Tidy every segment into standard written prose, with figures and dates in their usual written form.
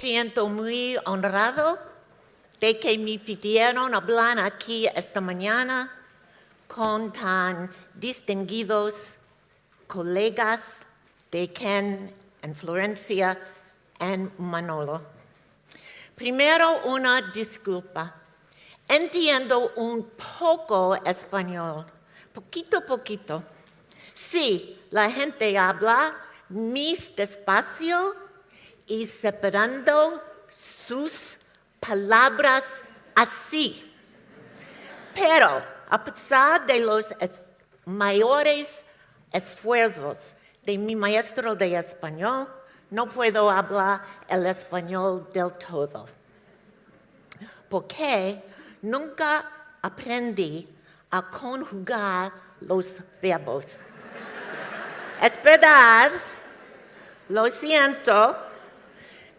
Siento muy honrado de que me pidieron hablar aquí esta mañana con tan distinguidos colegas de Ken and Florencia and Manolo. Primero, una disculpa. Entiendo un poco español, poquito. Sí, la gente habla más despacio y separando sus palabras así. Pero a pesar de los mayores esfuerzos de mi maestro de español, no puedo hablar el español del todo. Porque nunca aprendí a conjugar los verbos. Es verdad, lo siento,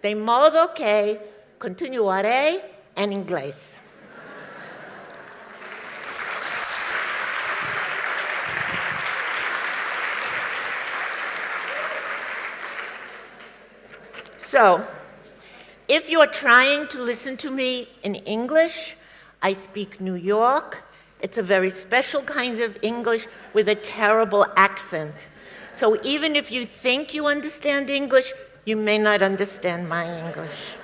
de modo que continuaré en inglés. So, if you're trying to listen to me in English, I speak New York. It's a very special kind of English with a terrible accent. So even if you think you understand English, you may not understand my English.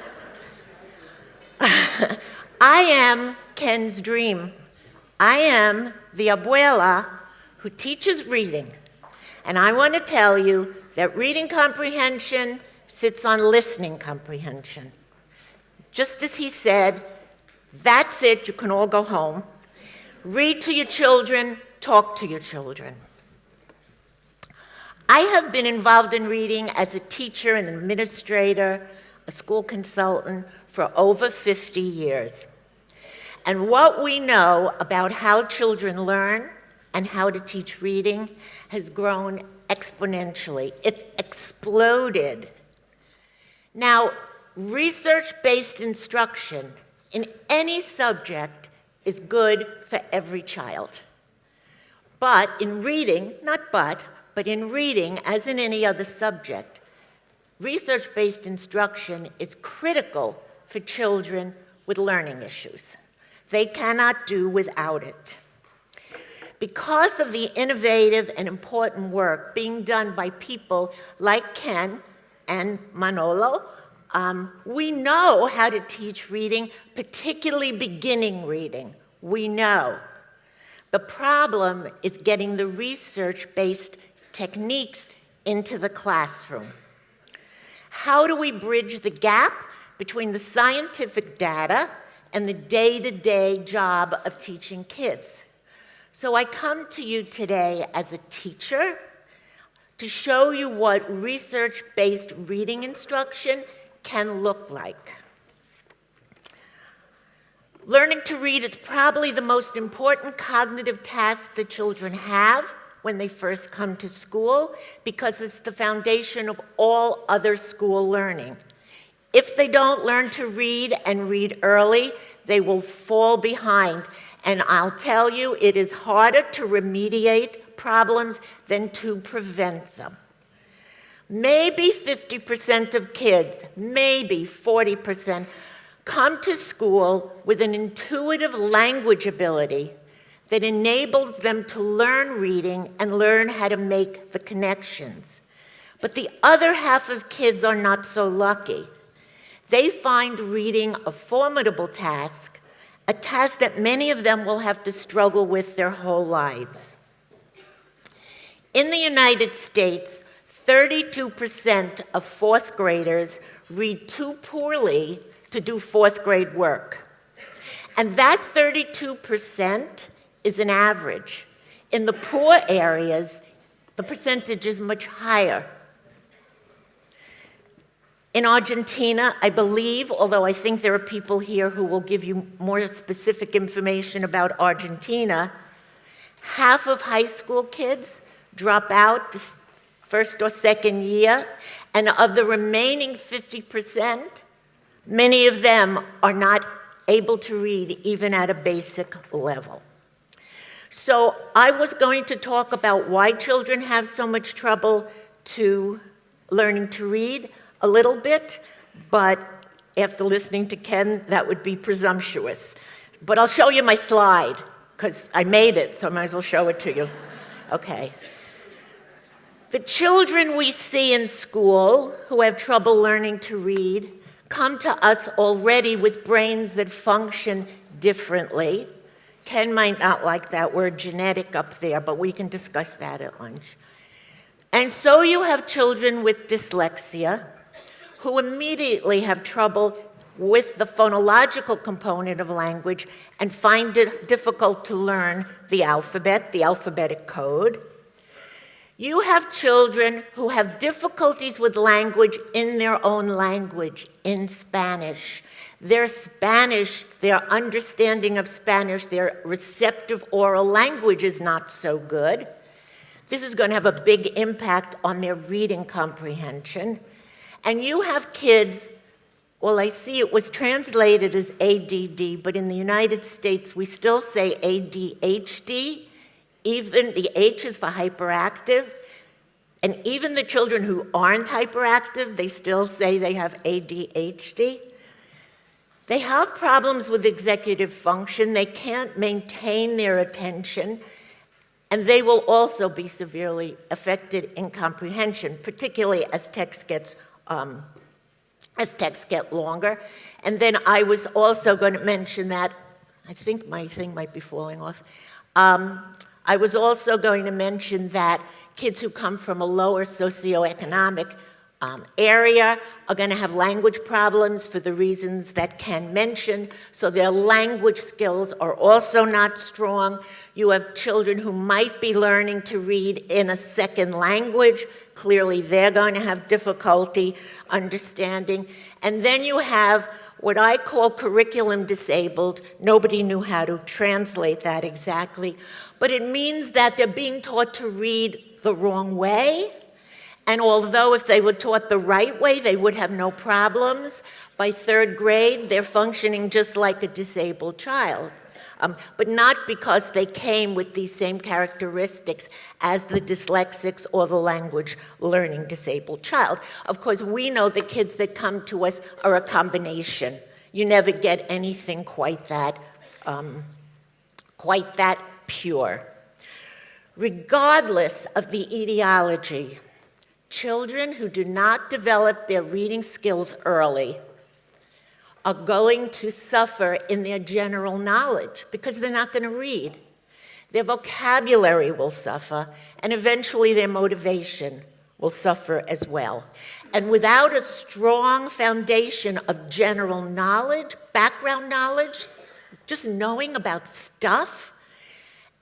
I am Ken's dream. I am the abuela who teaches reading. And I want to tell you that reading comprehension sits on listening comprehension. Just as he said, that's it, you can all go home. Read to your children, talk to your children. I have been involved in reading as a teacher, an administrator, a school consultant for over 50 years. And what we know about how children learn and how to teach reading has grown exponentially. It's exploded. Now, research-based instruction in any subject is good for every child. But in reading, but in reading, as in any other subject, research-based instruction is critical for children with learning issues. They cannot do without it. Because of the innovative and important work being done by people like Ken and Manolo, we know how to teach reading, particularly beginning reading. We know. The problem is getting the research-based techniques into the classroom. How do we bridge the gap between the scientific data and the day-to-day job of teaching kids? So I come to you today as a teacher to show you what research-based reading instruction can look like. Learning to read is probably the most important cognitive task that children have when they first come to school because it's the foundation of all other school learning. If they don't learn to read and read early, they will fall behind. And I'll tell you, it is harder to remediate problems than to prevent them. Maybe 50% of kids, maybe 40%, come to school with an intuitive language ability that enables them to learn reading and learn how to make the connections. But the other half of kids are not so lucky. They find reading a formidable task, a task that many of them will have to struggle with their whole lives. In the United States, 32% of fourth graders read too poorly to do fourth grade work. And that 32% is an average. In the poor areas, the percentage is much higher. In Argentina, I believe, although I think there are people here who will give you more specific information about Argentina, half of high school kids drop out the first or second year, and of the remaining 50%, many of them are not able to read even at a basic level. So I was going to talk about why children have so much trouble learning to read a little bit, but after listening to Ken, that would be presumptuous. But I'll show you my slide, because I made it, so I might as well show it to you. Okay. The children we see in school who have trouble learning to read come to us already with brains that function differently. Ken might not like that word genetic up there, but we can discuss that at lunch. And so you have children with dyslexia who immediately have trouble with the phonological component of language and find it difficult to learn the alphabet, the alphabetic code. You have children who have difficulties with language in their own language, in Spanish. Their Spanish, their understanding of Spanish, their receptive oral language is not so good. This is going to have a big impact on their reading comprehension. And you have kids, well, I see it was translated as ADD, but in the United States we still say ADHD. Even the H is for hyperactive. And even the children who aren't hyperactive, they still say they have ADHD. They have problems with executive function. They can't maintain their attention. And they will also be severely affected in comprehension, particularly as texts get longer. And then I was also going to mention that, I think my thing might be falling off. I was also going to mention that kids who come from a lower socioeconomic area are going to have language problems for the reasons that Ken mentioned, so their language skills are also not strong. You have children who might be learning to read in a second language. Clearly, they're going to have difficulty understanding. And then you have what I call curriculum disabled. Nobody knew how to translate that exactly. But it means that they're being taught to read the wrong way. And although if they were taught the right way, they would have no problems, by third grade, they're functioning just like a disabled child. But not because they came with these same characteristics as the dyslexics or the language learning disabled child. Of course, we know the kids that come to us are a combination. You never get anything quite that pure. Regardless of the etiology, children who do not develop their reading skills early are going to suffer in their general knowledge because they're not going to read. Their vocabulary will suffer, and eventually their motivation will suffer as well. And without a strong foundation of general knowledge, background knowledge, just knowing about stuff,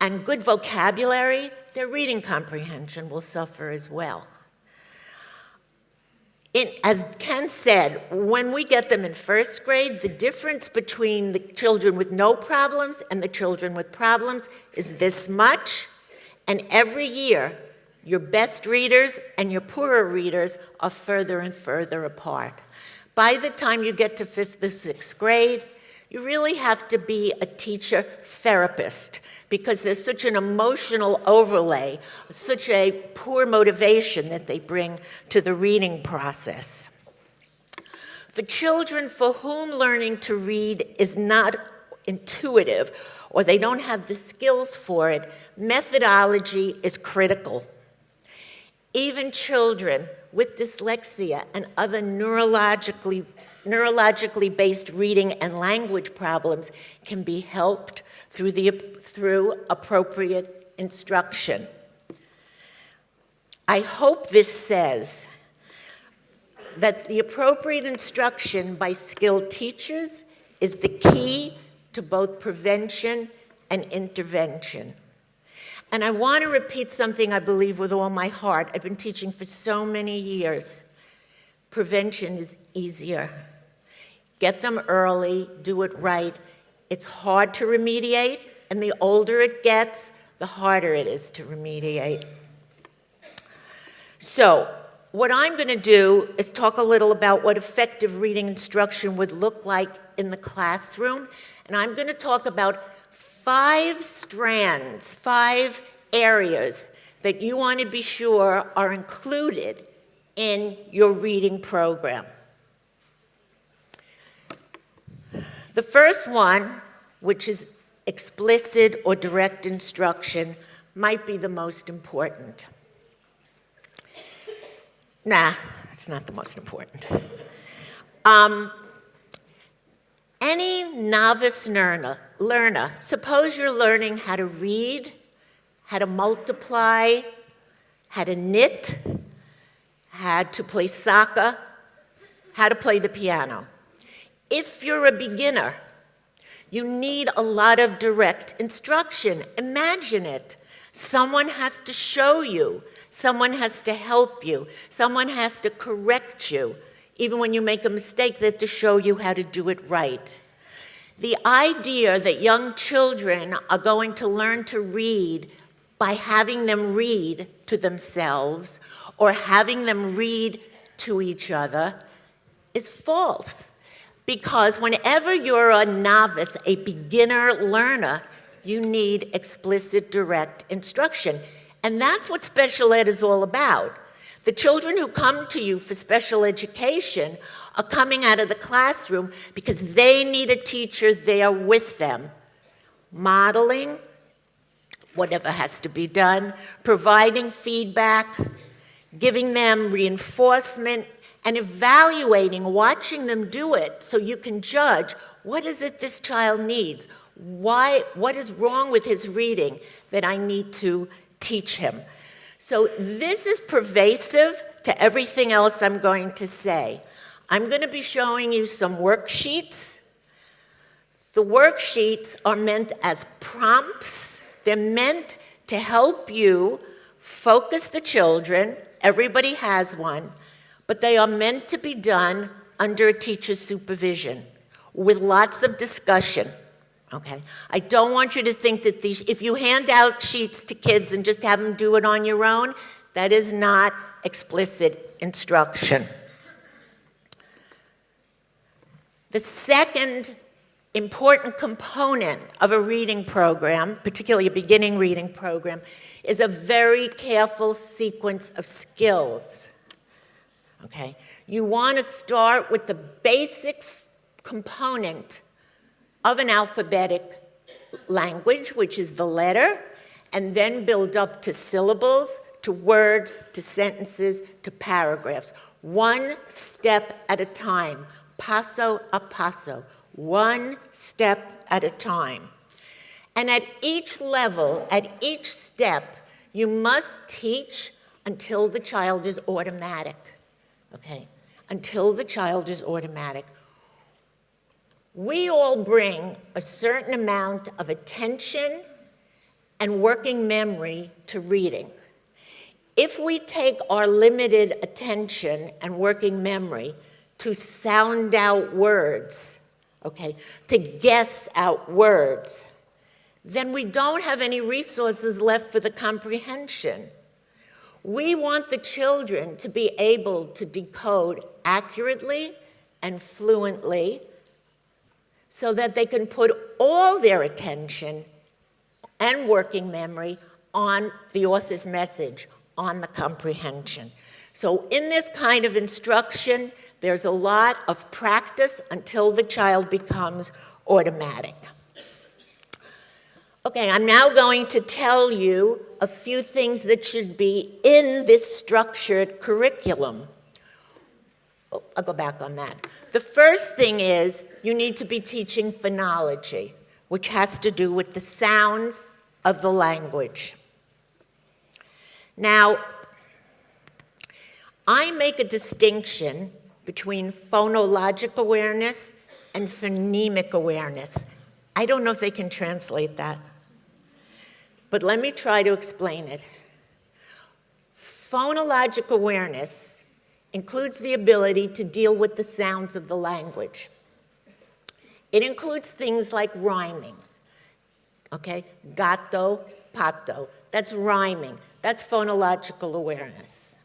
and good vocabulary, their reading comprehension will suffer as well. As Ken said, when we get them in first grade, the difference between the children with no problems and the children with problems is this much, and every year, your best readers and your poorer readers are further and further apart. By the time you get to 5th or 6th grade, you really have to be a teacher therapist because there's such an emotional overlay, such a poor motivation that they bring to the reading process. For children for whom learning to read is not intuitive or they don't have the skills for it, methodology is critical. Even children with dyslexia and other neurologically based reading and language problems can be helped through appropriate instruction. I hope this says that the appropriate instruction by skilled teachers is the key to both prevention and intervention. And I want to repeat something I believe with all my heart. I've been teaching for so many years. Prevention is easier. Get them early, do it right. It's hard to remediate, and the older it gets, the harder it is to remediate. So, what I'm going to do is talk a little about what effective reading instruction would look like in the classroom, and I'm going to talk about 5 strands, 5 areas that you want to be sure are included in your reading program. The first one, which is explicit or direct instruction, might be the most important. Nah, it's not the most important. Any novice learner, suppose you're learning how to read, how to multiply, how to knit, how to play soccer, how to play the piano. If you're a beginner, you need a lot of direct instruction. Imagine it. Someone has to show you. Someone has to help you. Someone has to correct you. Even when you make a mistake, they have to show you how to do it right. The idea that young children are going to learn to read by having them read to themselves or having them read to each other is false. Because whenever you're a novice, a beginner learner, you need explicit, direct instruction. And that's what special ed is all about. The children who come to you for special education are coming out of the classroom because they need a teacher there with them, modeling whatever has to be done, providing feedback, giving them reinforcement, and evaluating, watching them do it so you can judge what is it this child needs, what is wrong with his reading that I need to teach him. So this is pervasive to everything else I'm going to say. I'm going to be showing you some worksheets. The worksheets are meant as prompts. They're meant to help you focus the children. Everybody has one. But they are meant to be done under a teacher's supervision with lots of discussion. Okay? I don't want you to think that if you hand out sheets to kids and just have them do it on your own, that is not explicit instruction. The second important component of a reading program, particularly a beginning reading program, is a very careful sequence of skills. Okay? You want to start with the basic component of an alphabetic language, which is the letter, and then build up to syllables, to words, to sentences, to paragraphs. One step at a time, paso a paso, one step at a time. And at each level, at each step, you must teach until the child is automatic. Okay? Until the child is automatic. We all bring a certain amount of attention and working memory to reading. If we take our limited attention and working memory to sound out words, okay, to guess out words, then we don't have any resources left for the comprehension. We want the children to be able to decode accurately and fluently so that they can put all their attention and working memory on the author's message, on the comprehension. So in this kind of instruction, there's a lot of practice until the child becomes automatic. Okay, I'm now going to tell you a few things that should be in this structured curriculum. Oh, I'll go back on that. The first thing is you need to be teaching phonology, which has to do with the sounds of the language. Now, I make a distinction between phonological awareness and phonemic awareness. I don't know if they can translate that, but let me try to explain it. Phonological awareness includes the ability to deal with the sounds of the language. It includes things like rhyming, okay? Gato, pato, that's rhyming. That's phonological awareness.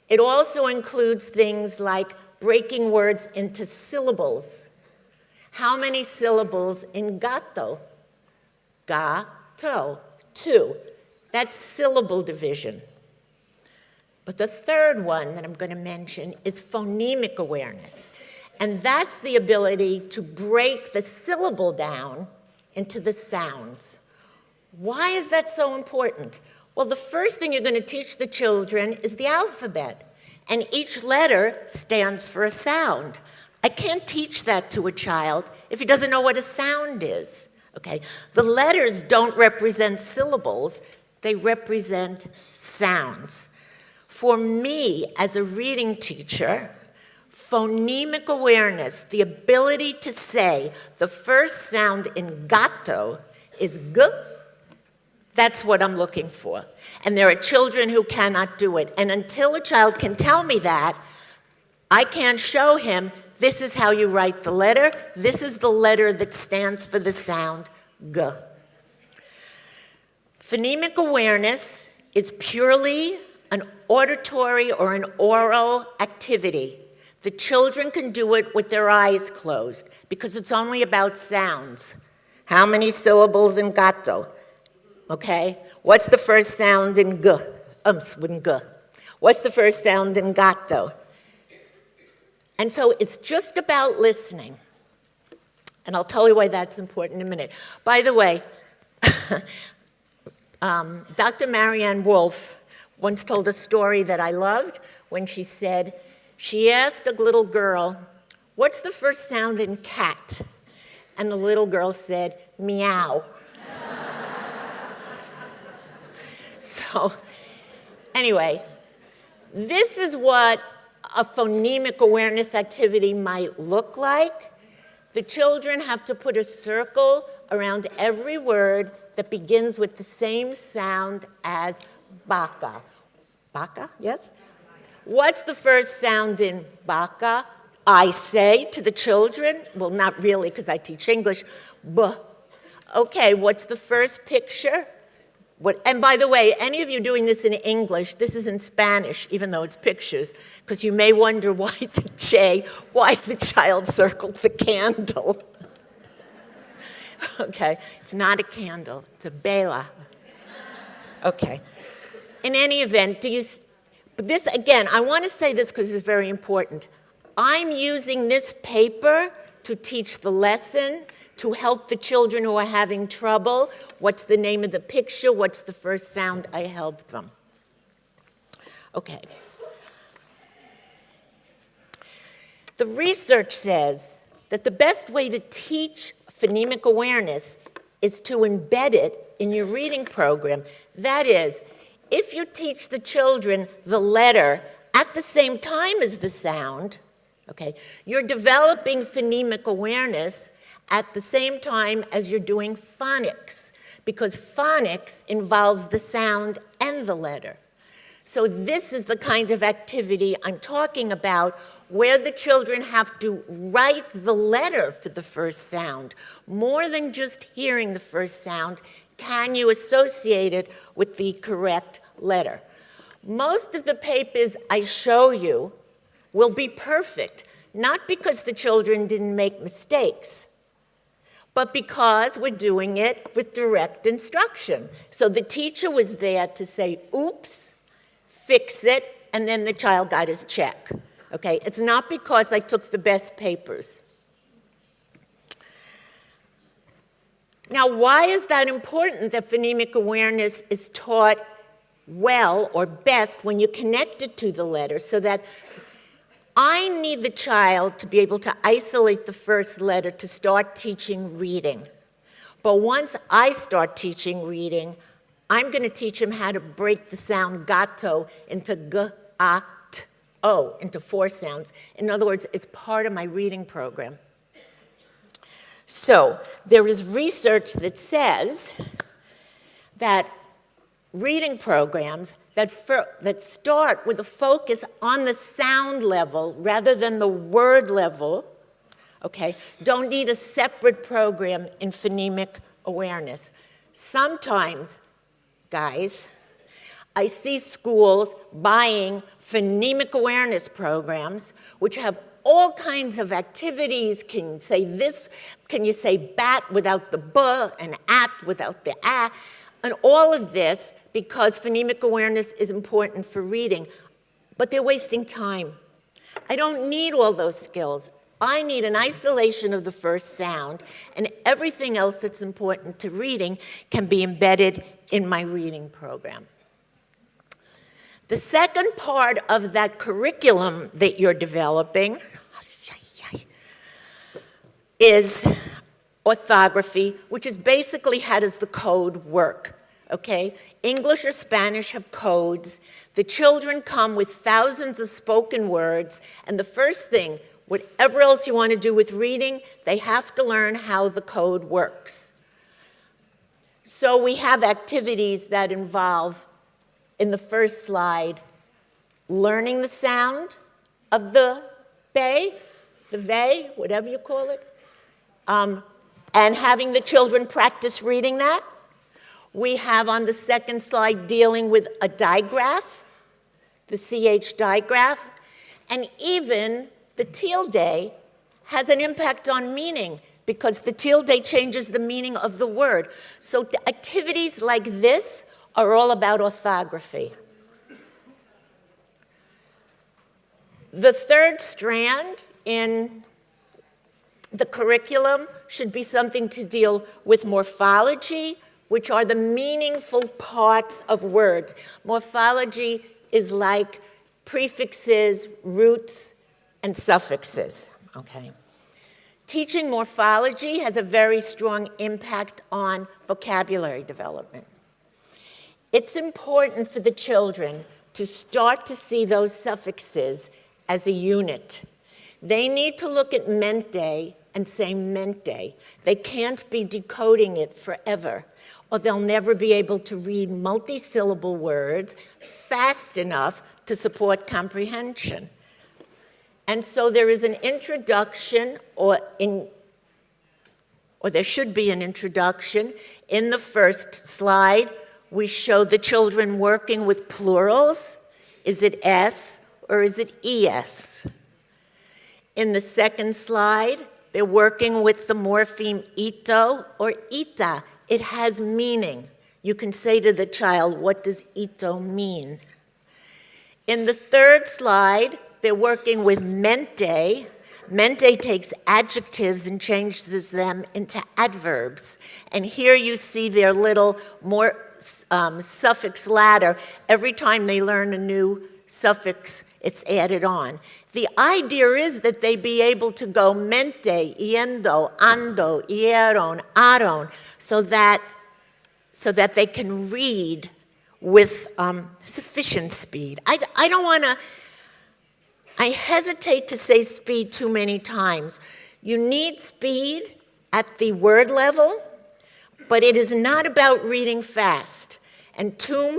It also includes things like breaking words into syllables. How many syllables in gato? Gato, 2. That's syllable division. But the third one that I'm going to mention is phonemic awareness. And that's the ability to break the syllable down into the sounds. Why is that so important? Well, the first thing you're going to teach the children is the alphabet. And each letter stands for a sound. I can't teach that to a child if he doesn't know what a sound is. Okay? The letters don't represent syllables. They represent sounds. For me, as a reading teacher, phonemic awareness, the ability to say the first sound in gato is g, that's what I'm looking for. And there are children who cannot do it. And until a child can tell me that, I can't show him, this is how you write the letter, this is the letter that stands for the sound g. Phonemic awareness is purely an auditory or an oral activity. The children can do it with their eyes closed because it's only about sounds. How many syllables in gato? Okay? What's the first sound in g? In g. What's the first sound in gato? And so it's just about listening. And I'll tell you why that's important in a minute. By the way, Dr. Marianne Wolf once told a story that I loved when she said, she asked a little girl, what's the first sound in cat? And the little girl said, meow. So, anyway, this is what a phonemic awareness activity might look like. The children have to put a circle around every word that begins with the same sound as baka. Baka, yes? What's the first sound in baka? I say to the children, well, not really because I teach English, b. Okay, what's the first picture? And by the way, any of you doing this in English, this is in Spanish, even though it's pictures, because you may wonder why the child circled the candle. Okay, it's not a candle, it's a vela. Okay. In any event, but this, again, I want to say this because it's very important. I'm using this paper to teach the lesson, to help the children who are having trouble. What's the name of the picture? What's the first sound? I help them. Okay. The research says that the best way to teach phonemic awareness is to embed it in your reading program. That is, if you teach the children the letter at the same time as the sound, okay, you're developing phonemic awareness at the same time as you're doing phonics, because phonics involves the sound and the letter. So this is the kind of activity I'm talking about, where the children have to write the letter for the first sound. More than just hearing the first sound, can you associate it with the correct letter? Most of the papers I show you will be perfect, not because the children didn't make mistakes, but because we're doing it with direct instruction. So the teacher was there to say, oops, fix it, and then the child got his check. Okay, it's not because I took the best papers. Now, why is that important that phonemic awareness is taught well or best when you connect it to the letter, so that I need the child to be able to isolate the first letter to start teaching reading. But once I start teaching reading, I'm going to teach him how to break the sound gato into g, a, t, o, into 4 sounds. In other words, it's part of my reading program. So there is research that says that reading programs that start with a focus on the sound level rather than the word level, okay, don't need a separate program in phonemic awareness. Sometimes, guys, I see schools buying phonemic awareness programs which have all kinds of activities. Can you say this? Can you say bat without the b and at without the a? And all of this because phonemic awareness is important for reading. But they're wasting time. I don't need all those skills. I need an isolation of the first sound, and everything else that's important to reading can be embedded in my reading program. The second part of that curriculum that you're developing is orthography, which is basically how does the code work, okay? English or Spanish have codes. The children come with thousands of spoken words, and the first thing, whatever else you want to do with reading, they have to learn how the code works. So we have activities that involve, in the first slide, learning the sound of the bay, the vey, whatever you call it, and having the children practice reading that. We have on the second slide dealing with a digraph, the CH digraph, and even the tilde has an impact on meaning because the tilde changes the meaning of the word. So activities like this are all about orthography. The third strand in the curriculum should be something to deal with morphology, which are the meaningful parts of words. Morphology is like prefixes, roots, and suffixes, okay? Teaching morphology has a very strong impact on vocabulary development. It's important for the children to start to see those suffixes as a unit. They need to look at mente and say mente. They can't be decoding it forever, or they'll never be able to read multi-syllable words fast enough to support comprehension. And so there is an introduction, or there should be an introduction. In the first slide, we show the children working with plurals. Is it S or is it ES? In the second slide, they're working with the morpheme ito or ita. It has meaning. You can say to the child, what does ito mean? In the third slide, they're working with mente. Mente takes adjectives and changes them into adverbs. And here you see their little more suffix ladder. Every time they learn a new suffix, it's added on. The idea is that they be able to go mente, yendo, ando, ieron, aron, so that they can read with sufficient speed. I don't want to, I hesitate to say speed too many times. You need speed at the word level, but it is not about reading fast. And too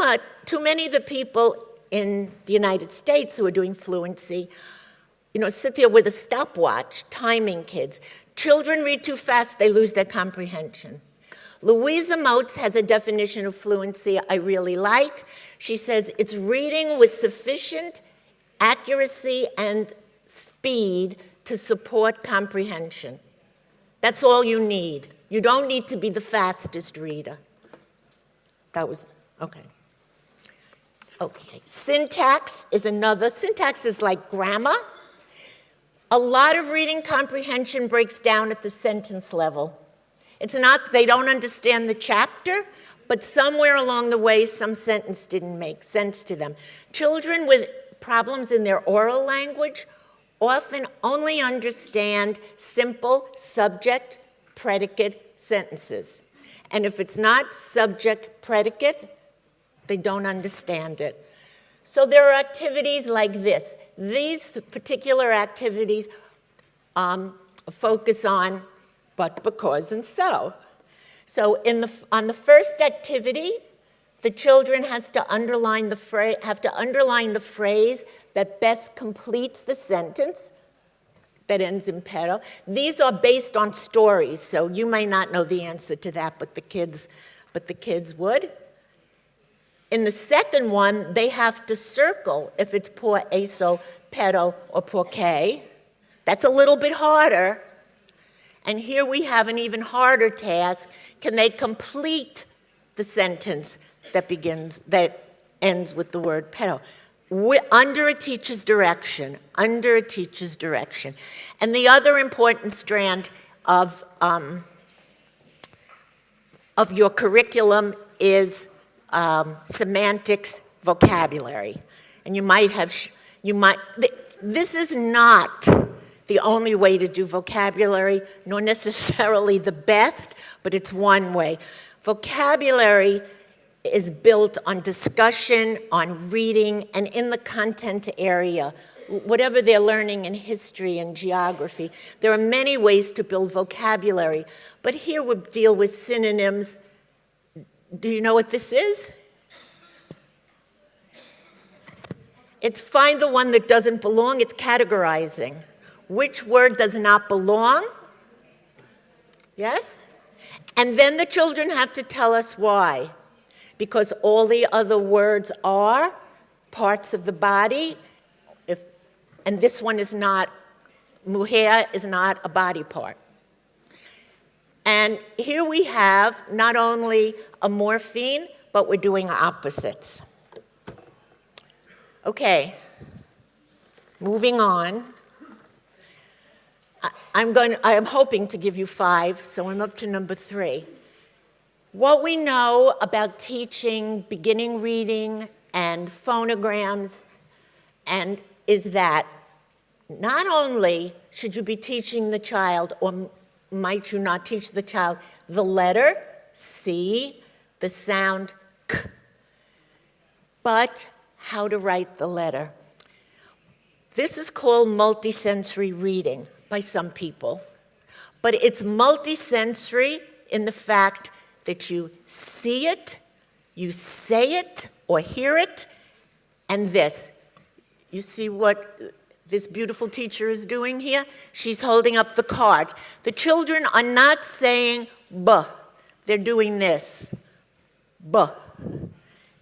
many of the people in the United States who are doing fluency, sit there with a stopwatch, timing kids. Children read too fast, they lose their comprehension. Louisa Moats has a definition of fluency I really like. She says it's reading with sufficient accuracy and speed to support comprehension. That's all you need. You don't need to be the fastest reader. That was, okay. Okay, syntax is another. Syntax is like grammar. A lot of reading comprehension breaks down at the sentence level. It's not, they don't understand the chapter, but somewhere along the way, some sentence didn't make sense to them. Children with problems in their oral language often only understand simple subject, predicate sentences. And if it's not subject, predicate, they don't understand it. So there are activities like this. These particular activities focus on but, because, and so. So on the first activity, the children have to underline the phrase that best completes the sentence that ends in pero. These are based on stories, so you may not know the answer to that, but the kids would. In the second one, they have to circle if it's por eso, pero, or porque. That's a little bit harder. And here we have an even harder task. Can they complete the sentence that ends with the word pero? under a teacher's direction, And the other important strand of your curriculum is Semantics Vocabulary. And this is not the only way to do vocabulary, nor necessarily the best, but it's one way. Vocabulary is built on discussion, on reading, and in the content area, whatever they're learning in history and geography. There are many ways to build vocabulary, but here we deal with synonyms. Do you know what this is? It's find the one that doesn't belong. It's categorizing. Which word does not belong? Yes? And then the children have to tell us why. Because all the other words are parts of the body, and this one is not, mujer is not a body part. And here we have not only a morpheme, but we're doing opposites. Okay, moving on. I'm hoping to give you 5, so I'm up to number 3. What we know about teaching beginning reading and phonograms is that not only should you be teaching the child, or might you not teach the child, the letter C, the sound K, but how to write the letter. This is called multisensory reading by some people, but it's multisensory in the fact that you see it, you say it or hear it, and this. You see what this beautiful teacher is doing here? She's holding up the card. The children are not saying "buh." They're doing this. Buh.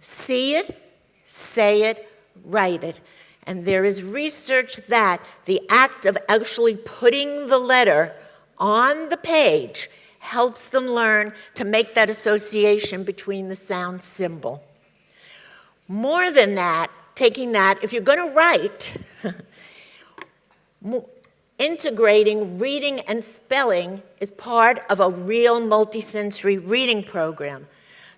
See it, say it, write it. And there is research that the act of actually putting the letter on the page helps them learn to make that association between the sound symbol. More than that, taking that, if you're going to write, integrating reading and spelling is part of a real multisensory reading program,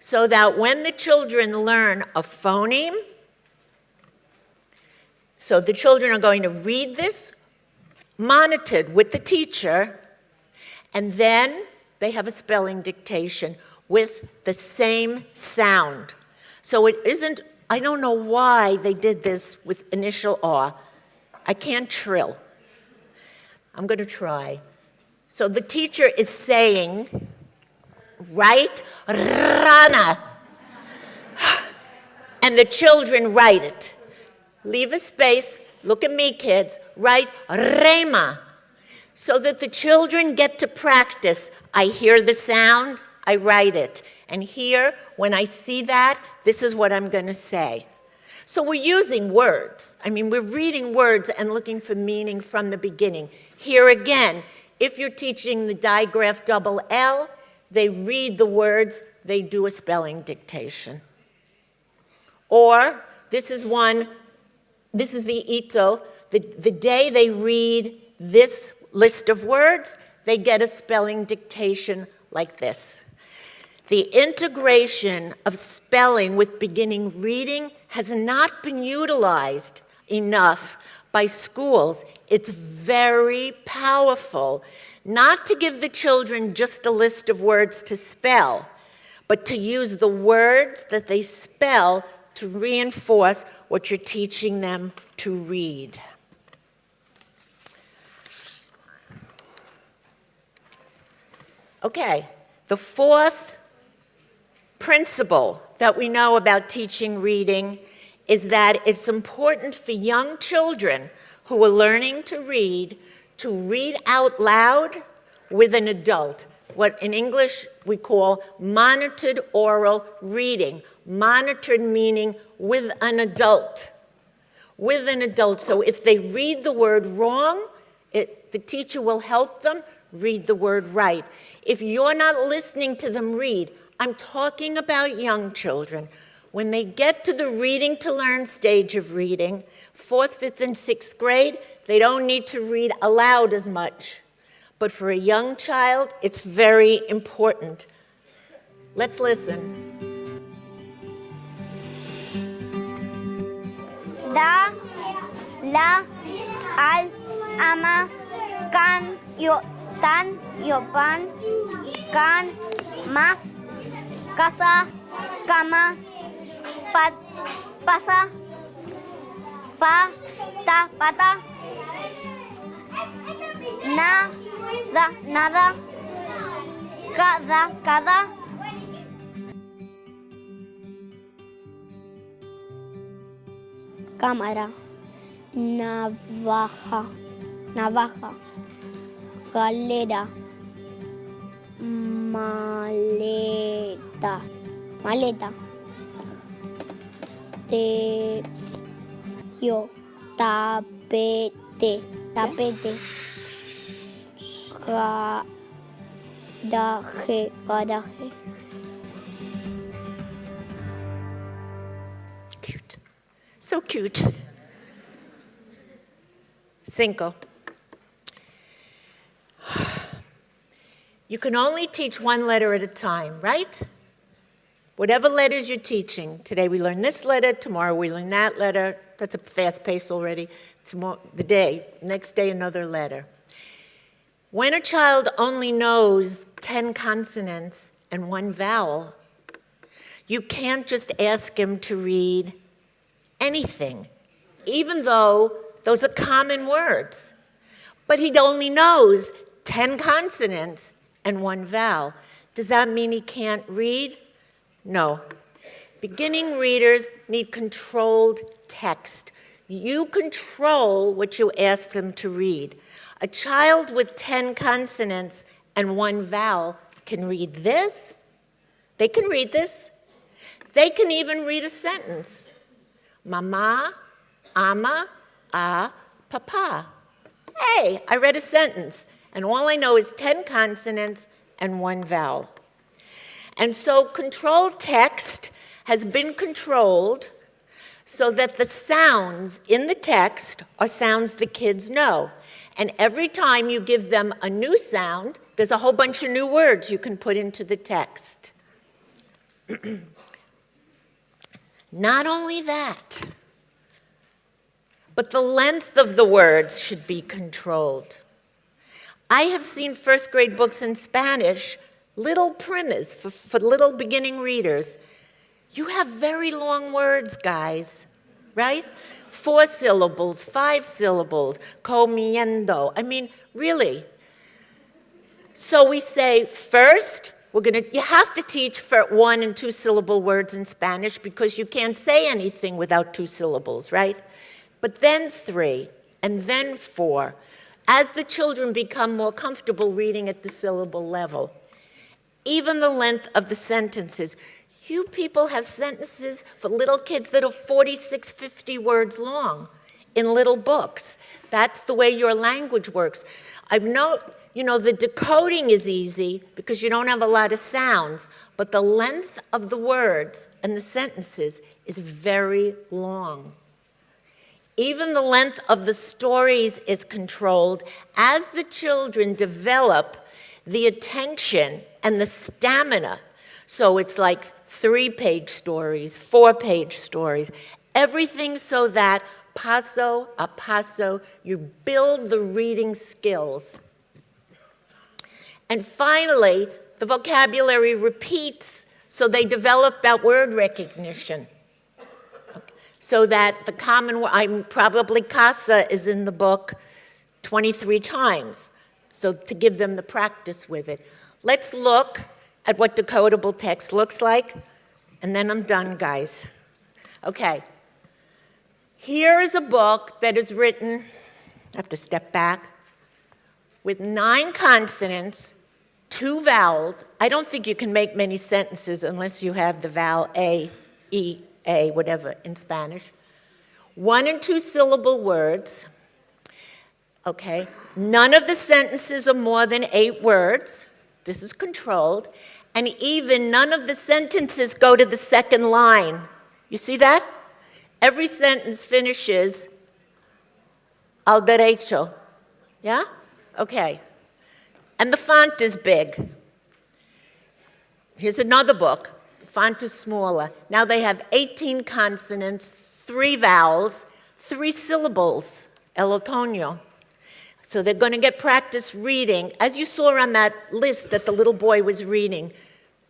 so that when the children learn a phoneme, so the children are going to read this, monitored with the teacher, and then they have a spelling dictation with the same sound. So it isn't, I don't know why they did this with initial R. I can't trill. I'm going to try. So the teacher is saying, write Rana. And the children write it. Leave a space, look at me kids, write Rema. So that the children get to practice. I hear the sound, I write it. And here, when I see that, this is what I'm going to say. So we're using words. I mean, we're reading words and looking for meaning from the beginning. Here again, if you're teaching the digraph double L, they read the words, they do a spelling dictation. Or, this is the Ito. The day they read this list of words, they get a spelling dictation like this. The integration of spelling with beginning reading has not been utilized enough by schools. It's very powerful, not to give the children just a list of words to spell, but to use the words that they spell to reinforce what you're teaching them to read. Okay, the 4th principle that we know about teaching reading is that it's important for young children who are learning to read out loud with an adult, what in English we call monitored oral reading. Monitored meaning with an adult. With an adult. So if they read the word wrong, the teacher will help them read the word right. If you're not listening to them read, I'm talking about young children. When they get to the reading to learn stage of reading, 4th, 5th, and 6th grade, they don't need to read aloud as much. But for a young child, it's very important. Let's listen. Da, la, al, ama, can, yo, tan, yo, pan, can, mas, casa, cama, pasa, pa, ta, pata, nada, nada, cada. Cámara, navaja, galera, maleta, tapete, garaje. Cute. So cute. 5. You can only teach one letter at a time, right? Whatever letters you're teaching. Today we learn this letter, tomorrow we learn that letter. That's a fast pace already. Tomorrow, next day another letter. When a child only knows 10 consonants and 1 vowel, you can't just ask him to read anything, even though those are common words. But he only knows 10 consonants and 1 vowel. Does that mean he can't read? No. Beginning readers need controlled text. You control what you ask them to read. A child with 10 consonants and 1 vowel can read this. They can read this. They can even read a sentence. Mama, ama, papa. Hey, I read a sentence, and all I know is 10 consonants and 1 vowel. And so controlled text has been controlled so that the sounds in the text are sounds the kids know. And every time you give them a new sound, there's a whole bunch of new words you can put into the text. Not only that, but the length of the words should be controlled. I have seen first grade books in Spanish, little primas for little beginning readers. You have very long words, guys, right? 4 syllables, 5 syllables, comiendo. I mean, really. So we say, first, you have to teach for 1 and 2 syllable words in Spanish because you can't say anything without 2 syllables, right? But then 3, and then 4, as the children become more comfortable reading at the syllable level. Even the length of the sentences. You people have sentences for little kids that are 46, 50 words long in little books. That's the way your language works. The decoding is easy because you don't have a lot of sounds, but the length of the words and the sentences is very long. Even the length of the stories is controlled as the children develop the attention and the stamina. So it's like 3-page stories, 4-page stories, everything so that paso a paso, you build the reading skills. And finally, the vocabulary repeats, so they develop that word recognition. So that the common word, probably casa is in the book 23 times, so to give them the practice with it. Let's look at what decodable text looks like, and then I'm done, guys. Okay. Here is a book that is written, I have to step back, with 9 consonants, 2 vowels. I don't think you can make many sentences unless you have the vowel A, E, A, whatever, in Spanish. 1 and 2 syllable words. Okay. None of the sentences are more than 8 words. This is controlled. And even none of the sentences go to the second line. You see that? Every sentence finishes al derecho. Yeah? Okay. And the font is big. Here's another book. The font is smaller. Now they have 18 consonants, 3 vowels, 3 syllables, el otoño. So they're going to get practice reading, as you saw on that list that the little boy was reading,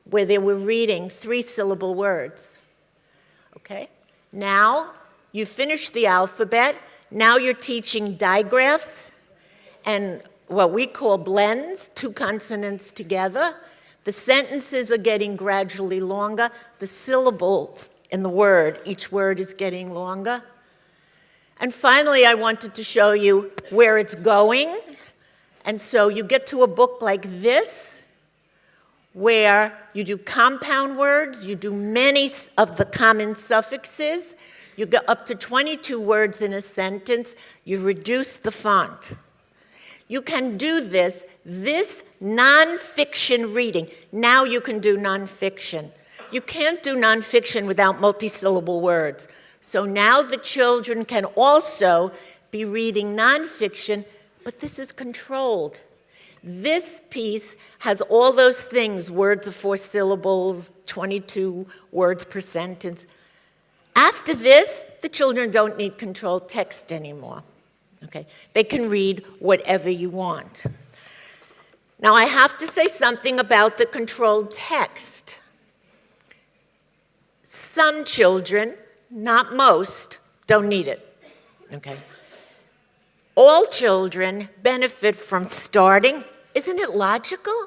where they were reading 3-syllable words. Okay? Now you finish the alphabet. Now you're teaching digraphs and what we call blends, 2 consonants together. The sentences are getting gradually longer. The syllables in the word, each word is getting longer. And finally, I wanted to show you where it's going. And so you get to a book like this, where you do compound words, you do many of the common suffixes, you get up to 22 words in a sentence, you reduce the font. You can do this nonfiction reading. Now you can do nonfiction. You can't do nonfiction without multisyllable words. So now the children can also be reading nonfiction, but this is controlled. This piece has all those things, words of 4 syllables, 22 words per sentence. After this, the children don't need controlled text anymore. Okay? They can read whatever you want. Now, I have to say something about the controlled text. Some children, not most, don't need it. Okay? All children benefit from starting. Isn't it logical?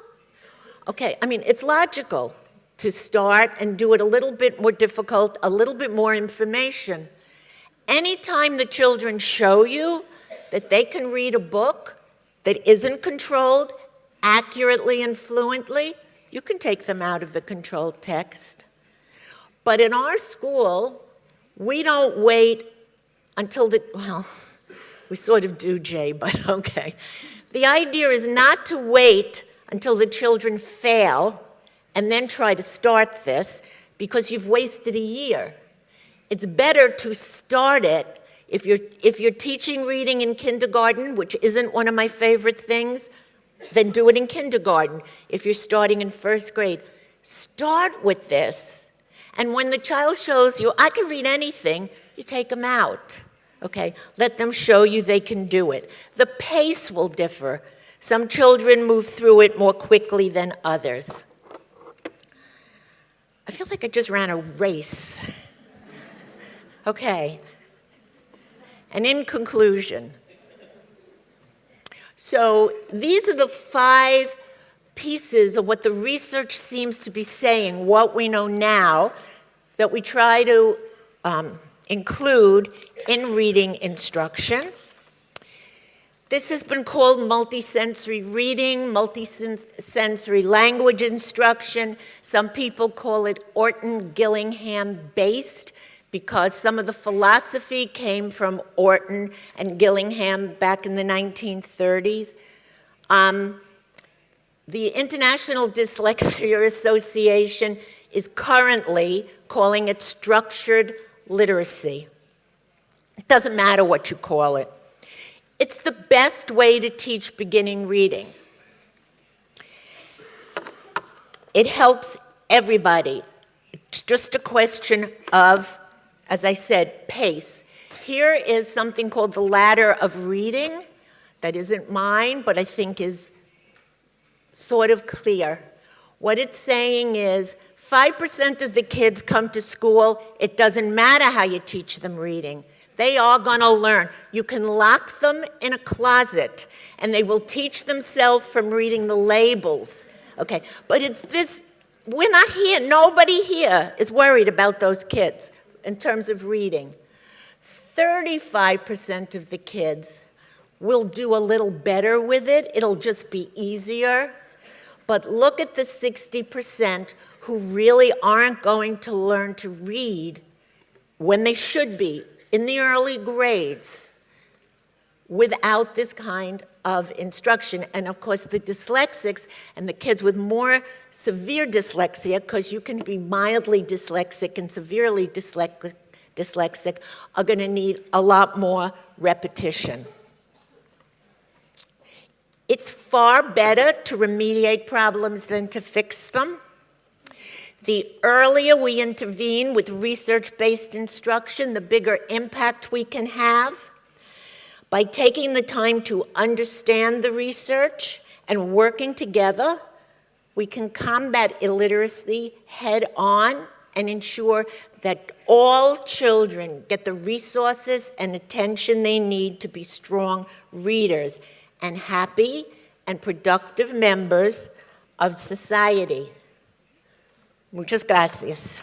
Okay, I mean, it's logical to start and do it a little bit more difficult, a little bit more information. Anytime the children show you that they can read a book that isn't controlled accurately and fluently, you can take them out of the controlled text. But in our school, we don't wait until well, we sort of do, Jay, but okay. The idea is not to wait until the children fail and then try to start this, because you've wasted a year. It's better to start it. If you're teaching reading in kindergarten, which isn't one of my favorite things, then do it in kindergarten. If you're starting in 1st grade, start with this. And when the child shows you, I can read anything, you take them out. Okay, let them show you they can do it. The pace will differ. Some children move through it more quickly than others. I feel like I just ran a race. Okay. And in conclusion, so these are the 5 pieces of what the research seems to be saying, what we know now, that we try to include in reading instruction. This has been called multisensory reading, multisensory language instruction. Some people call it Orton-Gillingham-based, because some of the philosophy came from Orton and Gillingham back in the 1930s. The International Dyslexia Association is currently calling it structured literacy. It doesn't matter what you call it. It's the best way to teach beginning reading. It helps everybody. It's just a question of, as I said, pace. Here is something called the ladder of reading. That isn't mine, but I think is sort of clear. What it's saying is 5% of the kids come to school. It doesn't matter how you teach them reading. They are going to learn. You can lock them in a closet, and they will teach themselves from reading the labels. Okay, but it's this, we're not here. Nobody here is worried about those kids in terms of reading. 35% of the kids will do a little better with it. It'll just be easier. But look at the 60% who really aren't going to learn to read when they should be, in the early grades. without this kind of instruction. And of course, the dyslexics and the kids with more severe dyslexia, because you can be mildly dyslexic and severely dyslexic, are going to need a lot more repetition. It's far better to remediate problems than to fix them. The earlier we intervene with research-based instruction, the bigger impact we can have. By taking the time to understand the research and working together, we can combat illiteracy head-on and ensure that all children get the resources and attention they need to be strong readers and happy and productive members of society. Muchas gracias.